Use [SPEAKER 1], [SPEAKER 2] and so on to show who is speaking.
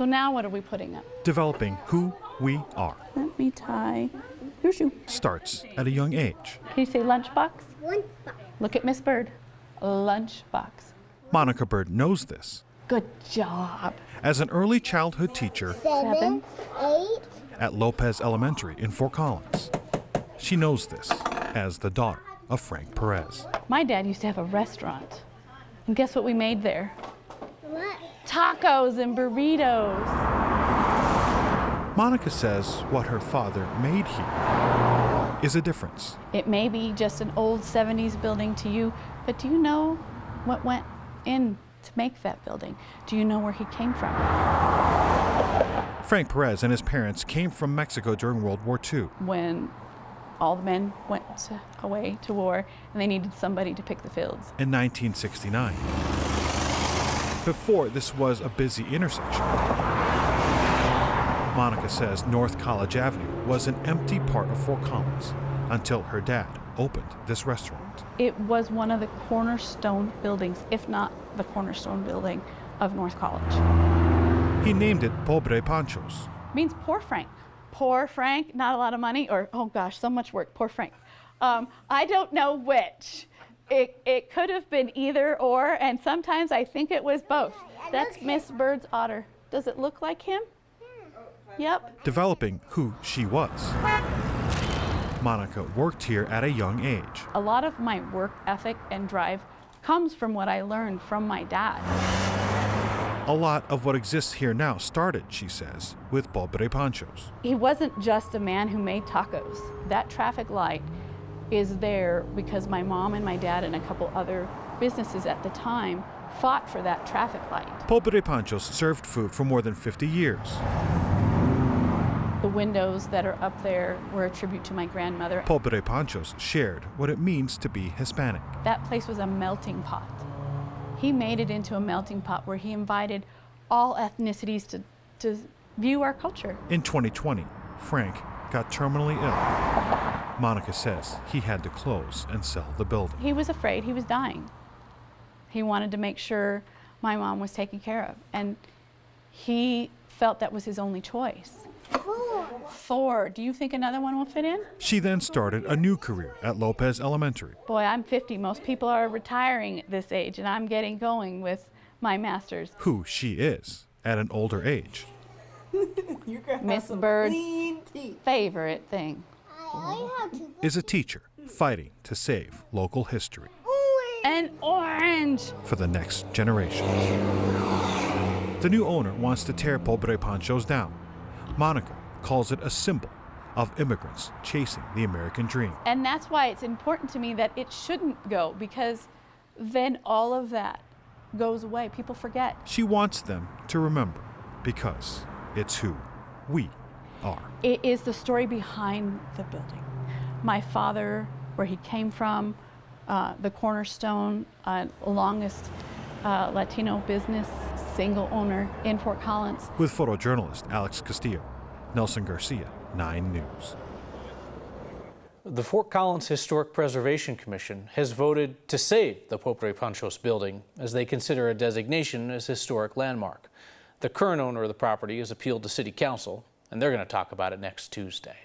[SPEAKER 1] So now what are we putting up?
[SPEAKER 2] Developing who we are.
[SPEAKER 1] Let me tie your shoe.
[SPEAKER 2] Starts at a young age.
[SPEAKER 1] Can you say lunchbox?
[SPEAKER 3] Lunchbox.
[SPEAKER 1] Look at Miss Bird. Lunchbox.
[SPEAKER 2] Monica Bird knows this.
[SPEAKER 1] Good job.
[SPEAKER 2] As an early childhood teacher
[SPEAKER 1] 7,
[SPEAKER 3] 8.
[SPEAKER 2] at Lopez Elementary in Fort Collins, she knows this as the daughter of Frank Perez.
[SPEAKER 1] My dad used to have a restaurant. And guess what we made there?
[SPEAKER 3] What?
[SPEAKER 1] Tacos and burritos.
[SPEAKER 2] Monica says what her father made here is a difference.
[SPEAKER 1] It may be just an old 70s building to you, but do you know what went in to make that building? Do you know where he came from?
[SPEAKER 2] Frank Perez and his parents came from Mexico during World War II.
[SPEAKER 1] When all the men went away to war and they needed somebody to pick the fields.
[SPEAKER 2] In 1969. Before this was a busy intersection. Monica says North College Avenue was an empty part of Fort Collins until her dad opened this restaurant.
[SPEAKER 1] It was one of the cornerstone buildings, if not the cornerstone building, of North College.
[SPEAKER 2] He named it Pobre Panchos.
[SPEAKER 1] Means poor Frank. Poor Frank, not a lot of money, or oh gosh, so much work, poor Frank. I don't know which. It could have been either or, and sometimes I think it was both. That's Miss Bird's otter. Does it look like him? Yep.
[SPEAKER 2] Developing who she was. Monica worked here at a young age.
[SPEAKER 1] A lot of my work ethic and drive comes from what I learned from my dad.
[SPEAKER 2] A lot of what exists here now started, she says, with Pobre Panchos.
[SPEAKER 1] He wasn't just a man who made tacos. That traffic light is there because my mom and my dad and a couple other businesses at the time fought for that traffic light.
[SPEAKER 2] Pobre Panchos served food for more than 50 years.
[SPEAKER 1] The windows that are up there were a tribute to my grandmother.
[SPEAKER 2] Pobre Panchos shared what it means to be Hispanic.
[SPEAKER 1] That place was a melting pot. He made it into a melting pot where he invited all ethnicities to view our culture.
[SPEAKER 2] In 2020, Frank got terminally ill. Monica says he had to close and sell the building.
[SPEAKER 1] He was afraid he was dying. He wanted to make sure my mom was taken care of, and he felt that was his only choice. 4. Do you think another one will fit in?
[SPEAKER 2] She then started a new career at Lopez Elementary.
[SPEAKER 1] Boy, I'm 50. Most people are retiring at this age, and I'm getting going with my master's.
[SPEAKER 2] Who she is at an older age.
[SPEAKER 1] Miss Bird's favorite thing.
[SPEAKER 2] Is a teacher fighting to save local history.
[SPEAKER 1] An orange!
[SPEAKER 2] For the next generation. The new owner wants to tear Pobre Panchos down. Monica calls it a symbol of immigrants chasing the American dream.
[SPEAKER 1] And that's why it's important to me that it shouldn't go, because then all of that goes away. People forget.
[SPEAKER 2] She wants them to remember because it's who we are.
[SPEAKER 1] It is the story behind the building. My father, where he came from, the cornerstone, longest Latino business, single owner in Fort Collins.
[SPEAKER 2] With photojournalist Alex Castillo, Nelson Garcia, 9 News.
[SPEAKER 4] The Fort Collins Historic Preservation Commission has voted to save the Pobre Panchos building as they consider a designation as historic landmark. The current owner of the property has appealed to City Council, and they're going to talk about it next Tuesday.